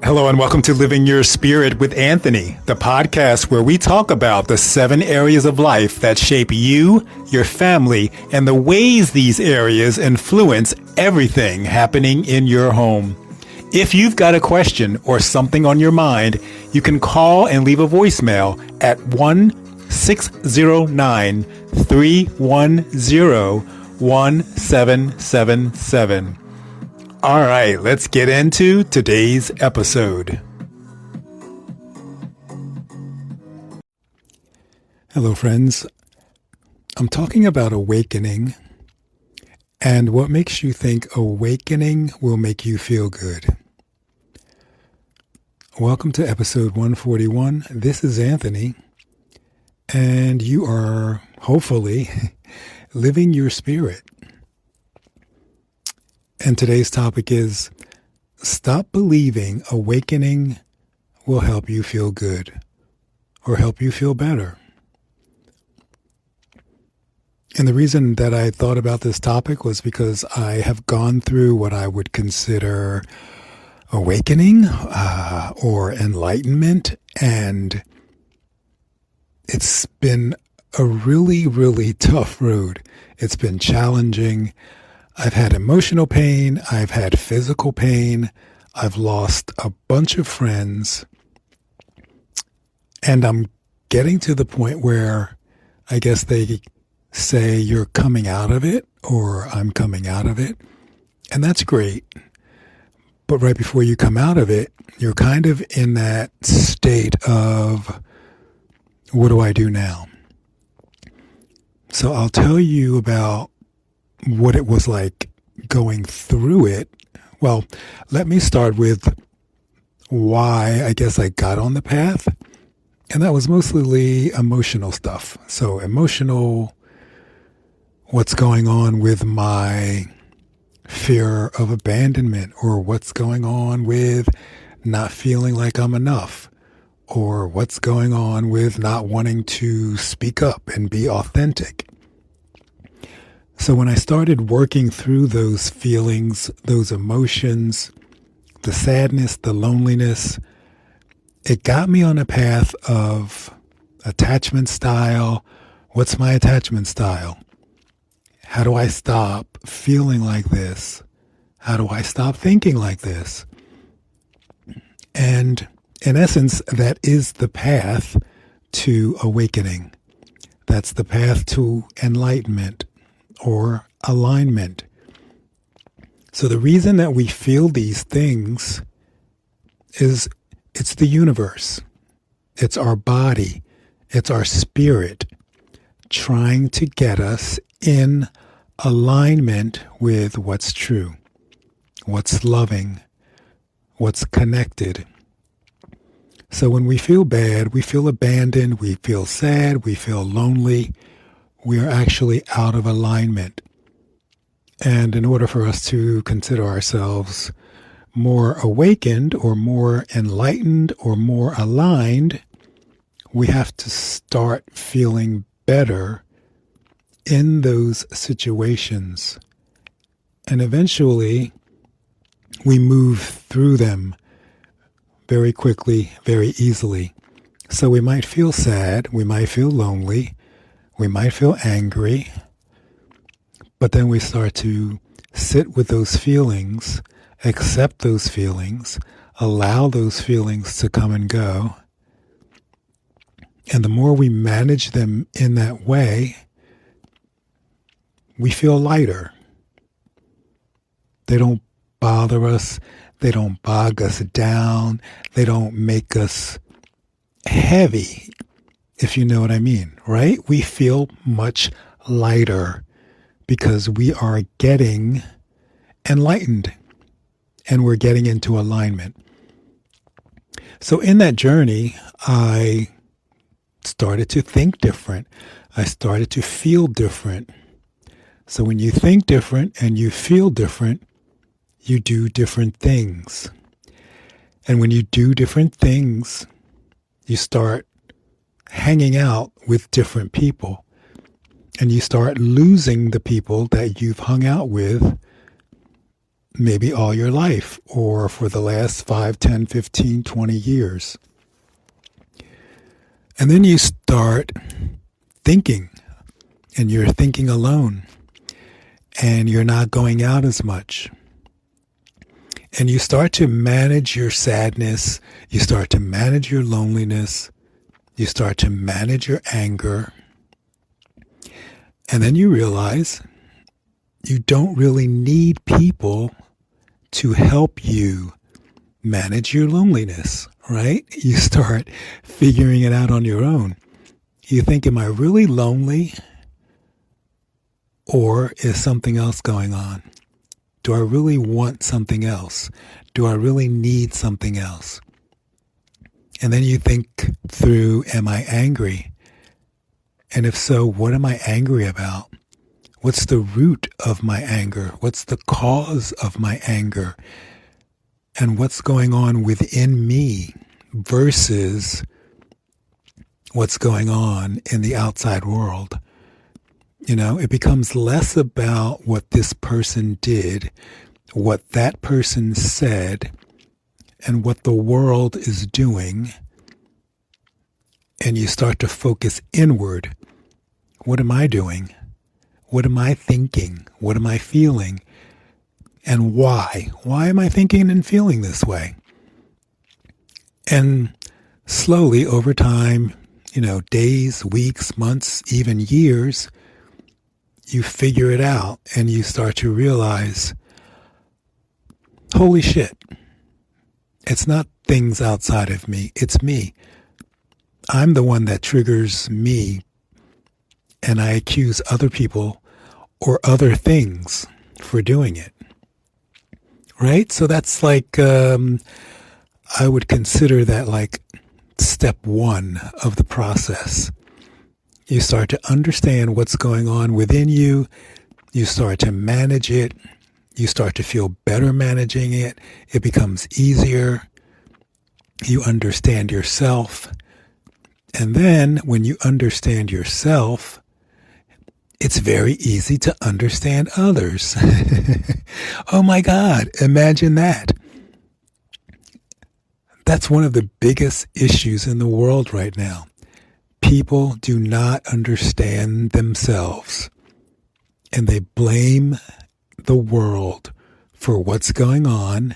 Hello and welcome to Living Your Spirit with Anthony, the podcast where we talk about the 7 areas of life that shape you, your family, and the ways these areas influence everything happening in your home. If you've got a question or something on your mind, you can call and leave a voicemail at 1-609-310-1777. All right, let's get into today's episode. Hello, friends. I'm talking about awakening and what makes you think awakening will make you feel good. Welcome to episode 141. This is Anthony, and you are hopefully living your spirit. And today's topic is stop believing awakening will help you feel good or help you feel better. And the reason that I thought about this topic was because I have gone through what I would consider awakening or enlightenment, and it's been a really, really tough road. It's been challenging. I've had emotional pain. I've had physical pain. I've lost a bunch of friends. And I'm getting to the point where I guess they say you're coming out of it, or I'm coming out of it. And that's great. But right before you come out of it, you're kind of in that state of, what do I do now? So I'll tell you about what it was like going through it. Well, let me start with why I guess I got on the path. And that was mostly emotional stuff. So emotional, what's going on with my fear of abandonment, or what's going on with not feeling like I'm enough, or what's going on with not wanting to speak up and be authentic. So when I started working through those feelings, those emotions, the sadness, the loneliness, it got me on a path of attachment style. What's my attachment style? How do I stop feeling like this? How do I stop thinking like this? And in essence, that is the path to awakening. That's the path to enlightenment or alignment. So the reason that we feel these things is it's the universe. It's our body. It's our spirit trying to get us in alignment with what's true, what's loving, what's connected. So when we feel bad, we feel abandoned, we feel sad, we feel lonely, we are actually out of alignment. And in order for us to consider ourselves more awakened or more enlightened or more aligned, we have to start feeling better in those situations. And eventually, we move through them very quickly, very easily. So we might feel sad, we might feel lonely, we might feel angry, but then we start to sit with those feelings, accept those feelings, allow those feelings to come and go. And the more we manage them in that way, we feel lighter. They don't bother us. They don't bog us down. They don't make us heavy, if you know what I mean, right? We feel much lighter because we are getting enlightened and we're getting into alignment. So in that journey, I started to think different. I started to feel different. So when you think different and you feel different, you do different things. And when you do different things, you start hanging out with different people. And you start losing the people that you've hung out with maybe all your life or for the last 5, 10, 15, 20 years. And then you start thinking, and you're thinking alone, and you're not going out as much. And you start to manage your sadness, you start to manage your loneliness, you start to manage your anger, and then you realize you don't really need people to help you manage your loneliness, right? You start figuring it out on your own. You think, am I really lonely? Or is something else going on? Do I really want something else? Do I really need something else? And then you think through, am I angry? And if so, what am I angry about? What's the root of my anger? What's the cause of my anger? And what's going on within me versus what's going on in the outside world? You know, it becomes less about what this person did, what that person said, and what the world is doing. And you start to focus inward. What am I doing? What am I thinking? What am I feeling? And why? Why am I thinking and feeling this way? And slowly over time, days, weeks, months, even years, you figure it out and you start to realize, holy shit, it's not things outside of me, it's me. I'm the one that triggers me, and I accuse other people or other things for doing it. Right? So that's like, I would consider that like step one of the process. You start to understand what's going on within you. You start to manage it. You start to feel better managing it. It becomes easier. You understand yourself. And then when you understand yourself, it's very easy to understand others. Oh my God, imagine that. That's one of the biggest issues in the world right now. People do not understand themselves, and they blame the world for what's going on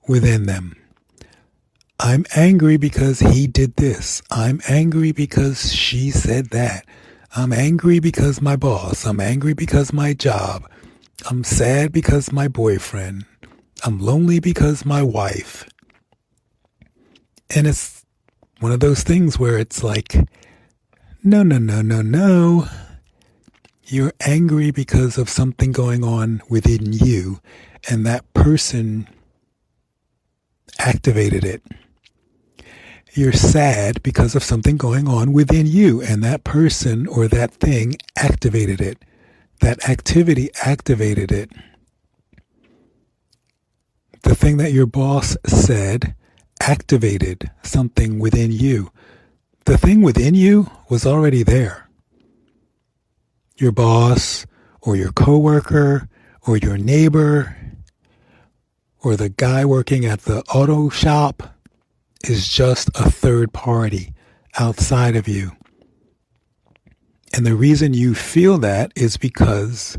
within them. I'm angry because he did this. I'm angry because she said that. I'm angry because my boss. I'm angry because my job. I'm sad because my boyfriend. I'm lonely because my wife. And it's one of those things where it's like, no. You're angry because of something going on within you, and that person activated it. You're sad because of something going on within you, and that person or that thing activated it. That activity activated it. The thing that your boss said activated something within you. The thing within you was already there. Your boss or your coworker or your neighbor or the guy working at the auto shop is just a third party outside of you. And the reason you feel that is because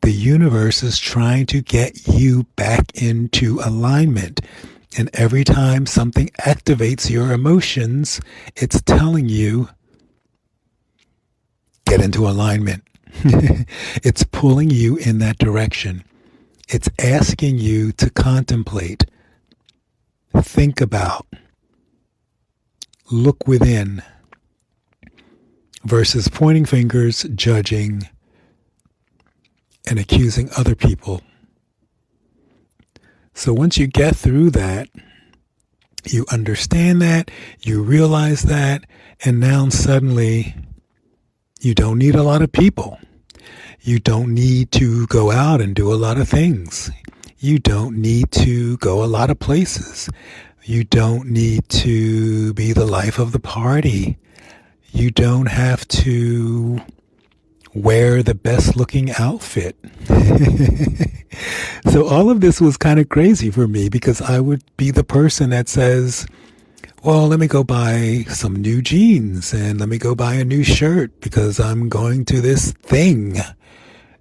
the universe is trying to get you back into alignment. And every time something activates your emotions, it's telling you, get into alignment. It's pulling you in that direction. It's asking you to contemplate, think about, look within, versus pointing fingers, judging, and accusing other people. So once you get through that, you understand that, you realize that, and now suddenly you don't need a lot of people. You don't need to go out and do a lot of things. You don't need to go a lot of places. You don't need to be the life of the party. You don't have to wear the best looking outfit. So all of this was kind of crazy for me because I would be the person that says, well, let me go buy some new jeans and let me go buy a new shirt because I'm going to this thing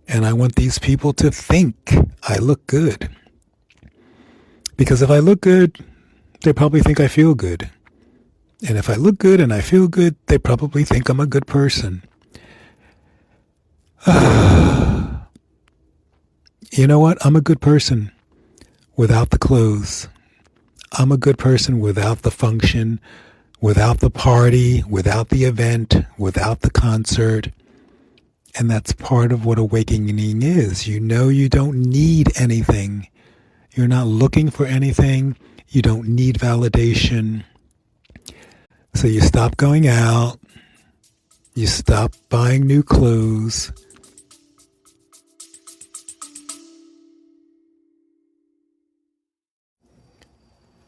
and I want these people to think I look good. Because if I look good, they probably think I feel good. And if I look good and I feel good, they probably think I'm a good person. You know what? I'm a good person without the clothes. I'm a good person without the function, without the party, without the event, without the concert. And that's part of what awakening is. You know you don't need anything. You're not looking for anything. You don't need validation. So you stop going out. You stop buying new clothes.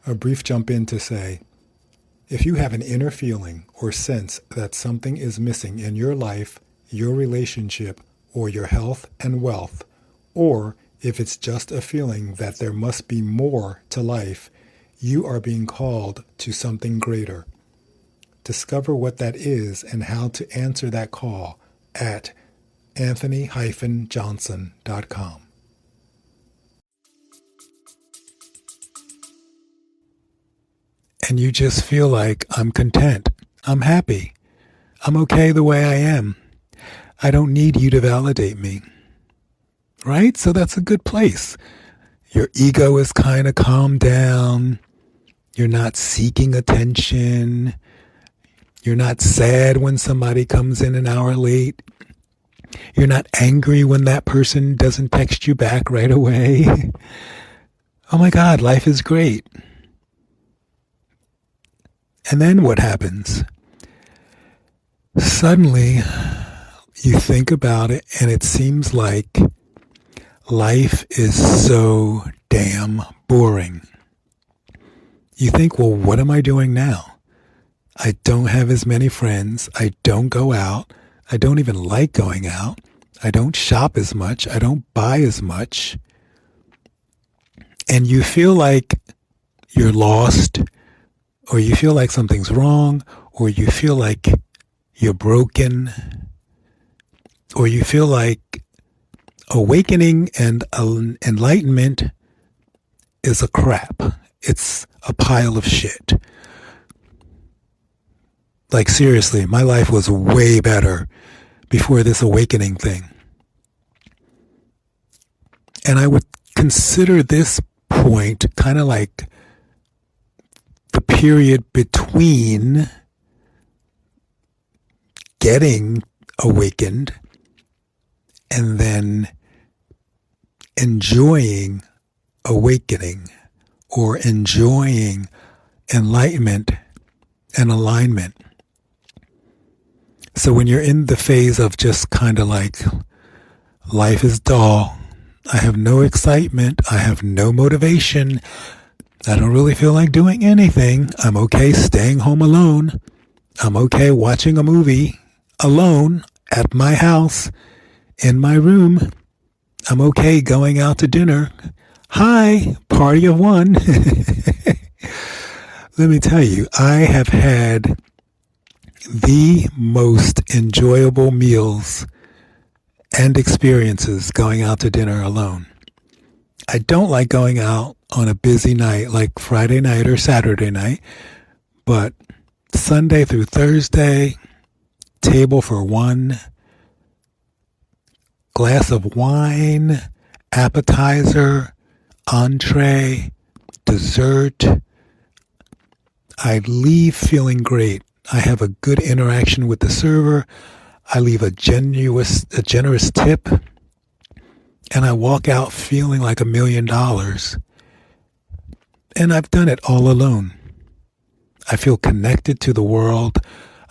A brief jump in to say, if you have an inner feeling or sense that something is missing in your life, your relationship, or your health and wealth, or if it's just a feeling that there must be more to life, you are being called to something greater. Discover what that is and how to answer that call at anthony-johnson.com. And you just feel like, I'm content, I'm happy, I'm okay the way I am. I don't need you to validate me. Right? So that's a good place. Your ego is kind of calmed down. You're not seeking attention. You're not sad when somebody comes in an hour late. You're not angry when that person doesn't text you back right away. Oh my God, life is great. And then what happens? Suddenly, you think about it and it seems like life is so damn boring. You think, well, what am I doing now? I don't have as many friends. I don't go out. I don't even like going out. I don't shop as much. I don't buy as much. And you feel like you're lost, or you feel like something's wrong, or you feel like you're broken, or you feel like awakening and enlightenment is a crap. It's a pile of shit. Like seriously, my life was way better before this awakening thing. And I would consider this point kind of like the period between getting awakened and then enjoying awakening or enjoying enlightenment and alignment. So when you're in the phase of just kind of like, life is dull, I have no excitement, I have no motivation, I don't really feel like doing anything, I'm okay staying home alone, I'm okay watching a movie alone at my house, in my room, I'm okay going out to dinner. Hi, party of one. Let me tell you, I have had the most enjoyable meals and experiences going out to dinner alone. I don't like going out on a busy night like Friday night or Saturday night, but Sunday through Thursday, table for one, glass of wine, appetizer, entree, dessert. I leave feeling great. I have a good interaction with the server. I leave a generous tip. And I walk out feeling like $1 million. And I've done it all alone. I feel connected to the world.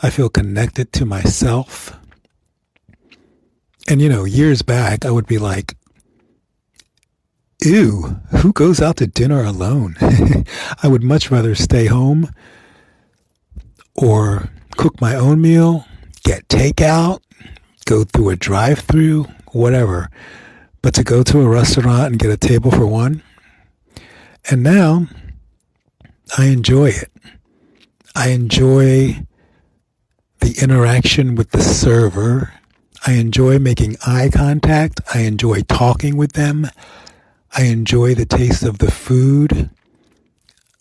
I feel connected to myself. And years back, I would be like, ew, who goes out to dinner alone? I would much rather stay home or cook my own meal, get takeout, go through a drive-through, whatever. But to go to a restaurant and get a table for one, and now I enjoy it. I enjoy the interaction with the server. I enjoy making eye contact. I enjoy talking with them. I enjoy the taste of the food.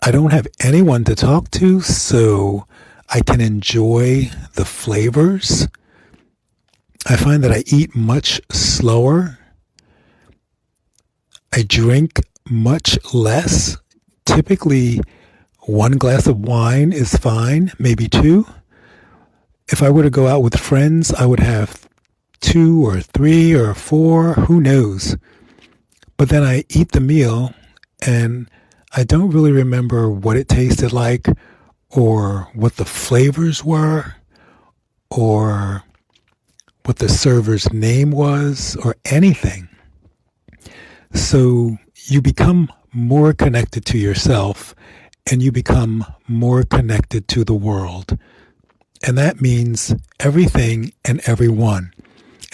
I don't have anyone to talk to, so I can enjoy the flavors. I find that I eat much slower. I drink much less. Typically, 1 glass of wine is fine, maybe 2. If I were to go out with friends, I would have 2 or 3 or 4, who knows. But then I eat the meal and I don't really remember what it tasted like or what the flavors were or what the server's name was or anything. So you become more connected to yourself and you become more connected to the world. And that means everything and everyone.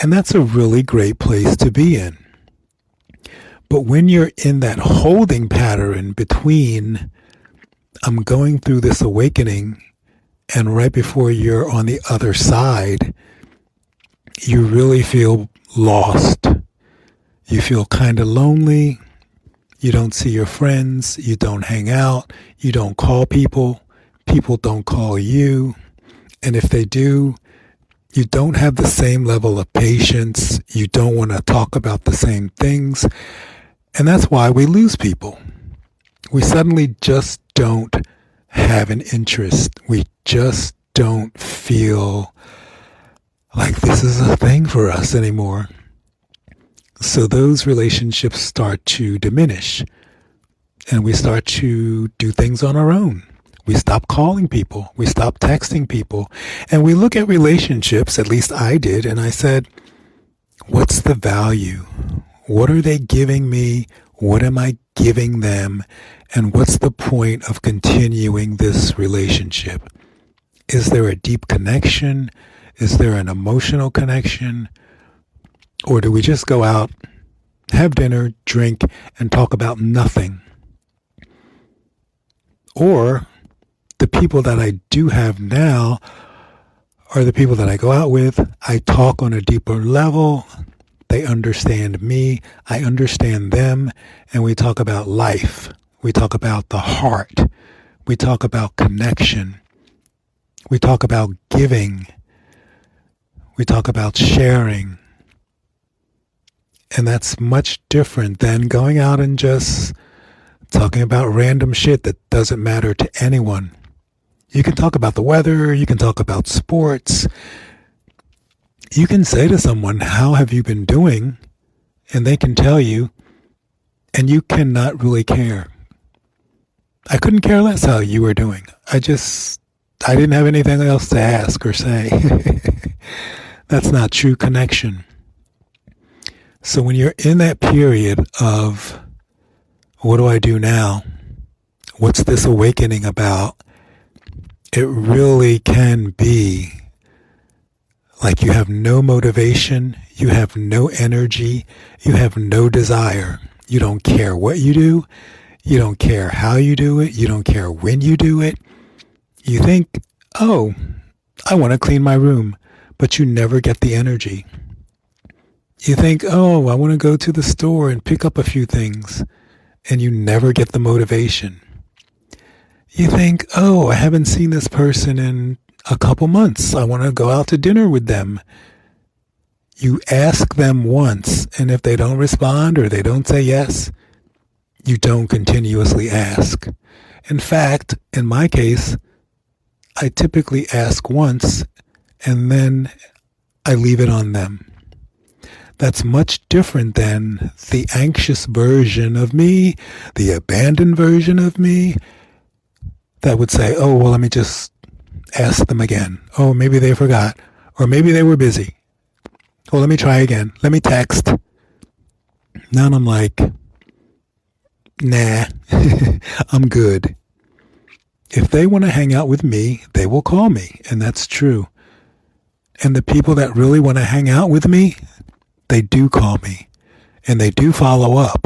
And that's a really great place to be in. But when you're in that holding pattern between, I'm going through this awakening, and right before you're on the other side, you really feel lost. You feel kind of lonely. You don't see your friends. You don't hang out. You don't call people. People don't call you. And if they do, you don't have the same level of patience. You don't want to talk about the same things. And that's why we lose people. We suddenly just don't have an interest. We just don't feel like this is a thing for us anymore. So those relationships start to diminish. And we start to do things on our own. We stop calling people. We stop texting people. And we look at relationships, at least I did, and I said, what's the value? What are they giving me? What am I giving them? And what's the point of continuing this relationship? Is there a deep connection? Is there an emotional connection? Or do we just go out, have dinner, drink, and talk about nothing? Or the people that I do have now are the people that I go out with. I talk on a deeper level. They understand me. I understand them. And we talk about life. We talk about the heart. We talk about connection. We talk about giving. We talk about sharing. And that's much different than going out and just talking about random shit that doesn't matter to anyone. You can talk about the weather. You can talk about sports. You can say to someone, how have you been doing? And they can tell you, and you cannot really care. I couldn't care less how you were doing. I didn't have anything else to ask or say. That's not true connection. So when you're in that period of, what do I do now? What's this awakening about? It really can be like you have no motivation, you have no energy, you have no desire. You don't care what you do, you don't care how you do it, you don't care when you do it. You think, oh, I want to clean my room, but you never get the energy. You think, oh, I want to go to the store and pick up a few things, and you never get the motivation. You think, oh, I haven't seen this person in a couple months. I want to go out to dinner with them. You ask them once, and if they don't respond or they don't say yes, you don't continuously ask. In fact, in my case, I typically ask once, and then I leave it on them. That's much different than the anxious version of me, the abandoned version of me, that would say, oh, well, let me just ask them again. Oh, maybe they forgot. Or maybe they were busy. Oh, let me try again. Let me text. Now I'm like, nah, I'm good. If they want to hang out with me, they will call me. And that's true. And the people that really want to hang out with me, they do call me. And they do follow up.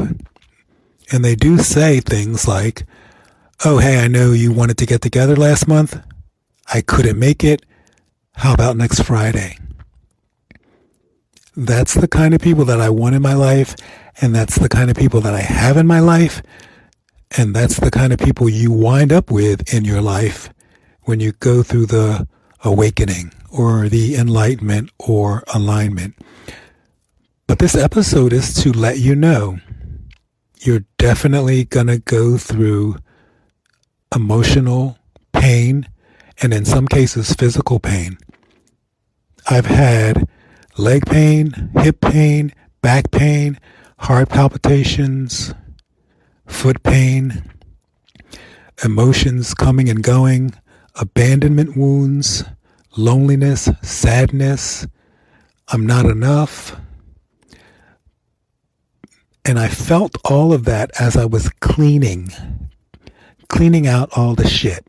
And they do say things like, oh, hey, I know you wanted to get together last month. I couldn't make it. How about next Friday? That's the kind of people that I want in my life. And that's the kind of people that I have in my life. And that's the kind of people you wind up with in your life when you go through the awakening or the enlightenment or alignment. But this episode is to let you know you're definitely going to go through emotional pain and in some cases physical pain. I've had leg pain, hip pain, back pain, heart palpitations, foot pain, emotions coming and going, abandonment wounds, loneliness, sadness, I'm not enough. And I felt all of that as I was cleaning out all the shit.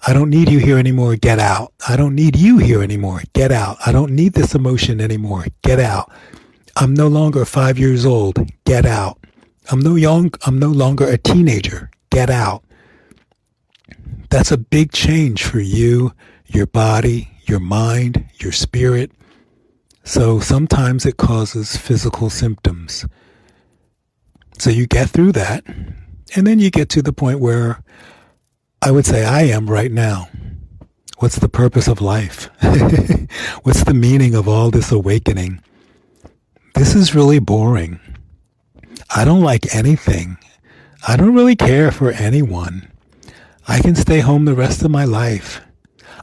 I don't need you here anymore, get out. I don't need you here anymore, get out. I don't need this emotion anymore, get out. I'm no longer 5 years old, get out. I'm no longer a teenager, get out. That's a big change for you, your body, your mind, your spirit. So sometimes it causes physical symptoms. So you get through that, and then you get to the point where I would say I am right now. What's the purpose of life? What's the meaning of all this awakening? This is really boring. I don't like anything. I don't really care for anyone. I can stay home the rest of my life.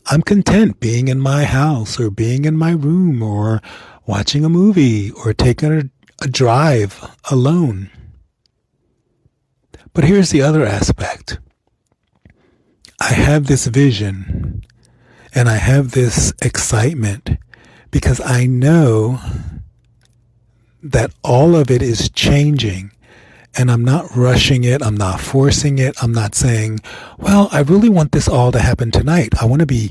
I'm content being in my house or being in my room or watching a movie or taking a drive alone. But here's the other aspect. I have this vision and I have this excitement because I know that all of it is changing. And I'm not rushing it. I'm not forcing it. I'm not saying, well, I really want this all to happen tonight. I want to be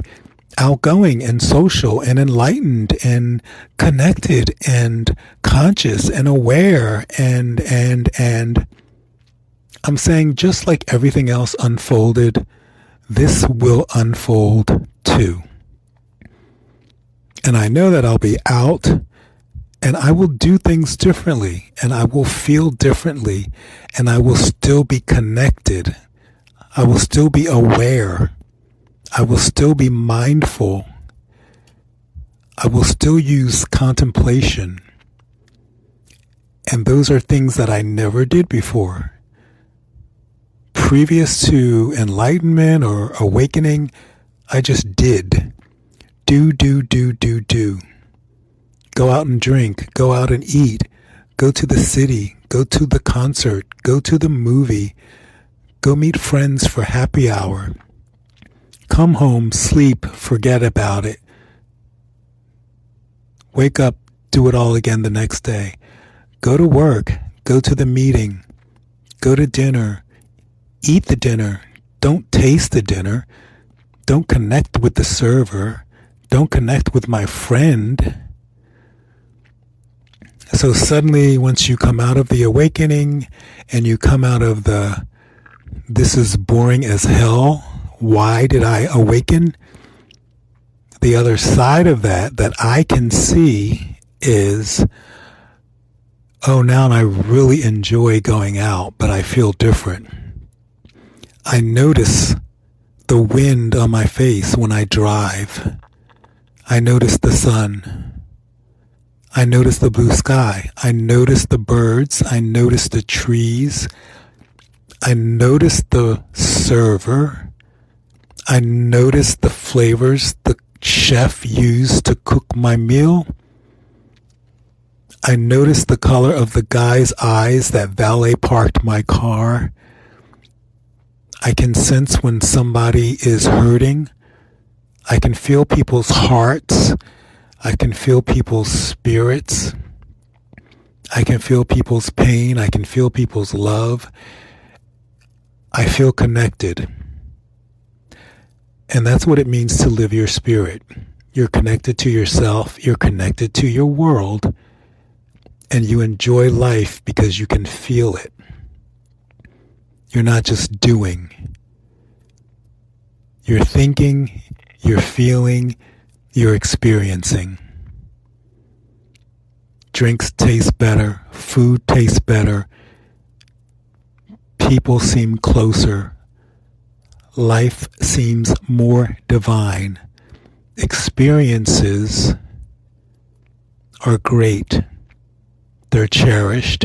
outgoing and social and enlightened and connected and conscious and aware and I'm saying just like everything else unfolded, this will unfold too. And I know that I'll be out and I will do things differently, and I will feel differently, and I will still be connected. I will still be aware. I will still be mindful. I will still use contemplation. And those are things that I never did before. Previous to enlightenment or awakening, I just did. Do. Go out and drink, go out and eat, go to the city, go to the concert, go to the movie, go meet friends for happy hour. Come home, sleep, forget about it. Wake up, do it all again the next day. Go to work, go to the meeting, go to dinner, eat the dinner, don't taste the dinner, don't connect with the server, don't connect with my friend. So suddenly, once you come out of the awakening and you come out of the, this is boring as hell, why did I awaken? The other side of that I can see is, oh, now I really enjoy going out, but I feel different. I notice the wind on my face when I drive. I notice the sun. I notice the blue sky. I notice the birds. I notice the trees. I notice the server. I notice the flavors the chef used to cook my meal. I notice the color of the guy's eyes that valet parked my car. I can sense when somebody is hurting. I can feel people's hearts. I can feel people's spirits. I can feel people's pain. I can feel people's love. I feel connected. And that's what it means to live your spirit. You're connected to yourself. You're connected to your world. And you enjoy life because you can feel it. You're not just doing. You're thinking, you're feeling, you're experiencing. Drinks taste better. Food tastes better. People seem closer. Life seems more divine. Experiences are great. They're cherished,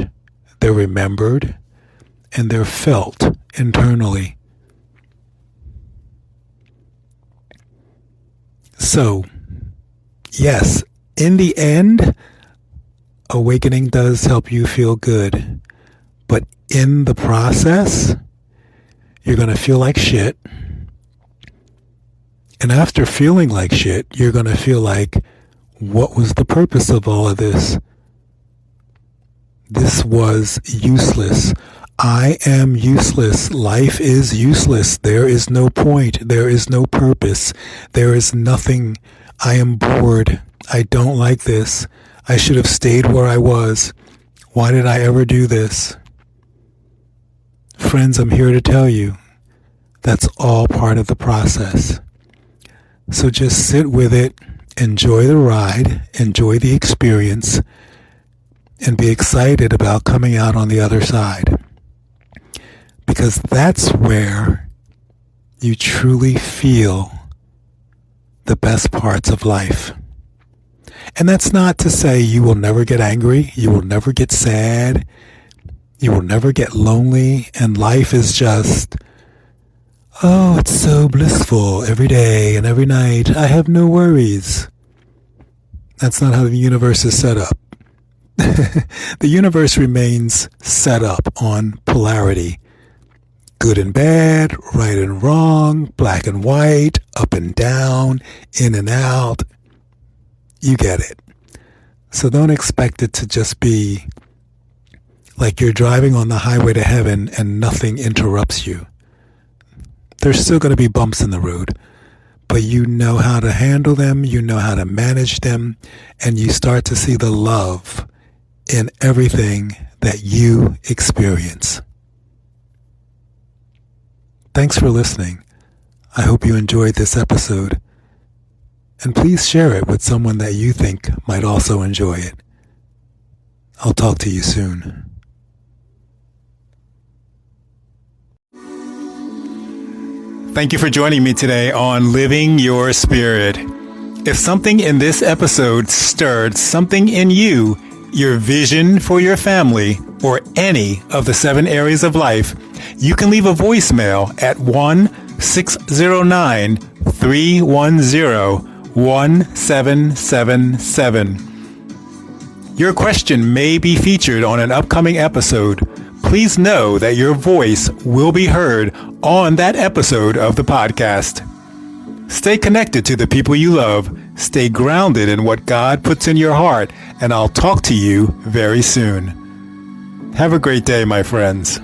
they're remembered, and they're felt internally. So, yes, in the end, awakening does help you feel good. But in the process, you're going to feel like shit. And after feeling like shit, you're going to feel like, what was the purpose of all of this? This was useless. I am useless. Life is useless. There is no point. There is no purpose. There is nothing. I am bored. I don't like this. I should have stayed where I was. Why did I ever do this? Friends, I'm here to tell you, that's all part of the process. So just sit with it, enjoy the ride, enjoy the experience, and be excited about coming out on the other side. Because that's where you truly feel the best parts of life. And that's not to say you will never get angry, you will never get sad, you will never get lonely, and life is just, oh, it's so blissful every day and every night. I have no worries. That's not how the universe is set up. The universe remains set up on polarity. Good and bad, right and wrong, black and white, up and down, in and out. You get it. So don't expect it to just be like you're driving on the highway to heaven and nothing interrupts you. There's still going to be bumps in the road, but you know how to handle them, you know how to manage them, and you start to see the love in everything that you experience. Thanks for listening. I hope you enjoyed this episode. And please share it with someone that you think might also enjoy it. I'll talk to you soon. Thank you for joining me today on Living Your Spirit. If something in this episode stirred something in you, your vision for your family, or any of the 7 areas of life, you can leave a voicemail at 1-609-310-1777. Your question may be featured on an upcoming episode. Please know that your voice will be heard on that episode of the podcast. Stay connected to the people you love. Stay grounded in what God puts in your heart, and I'll talk to you very soon. Have a great day, my friends.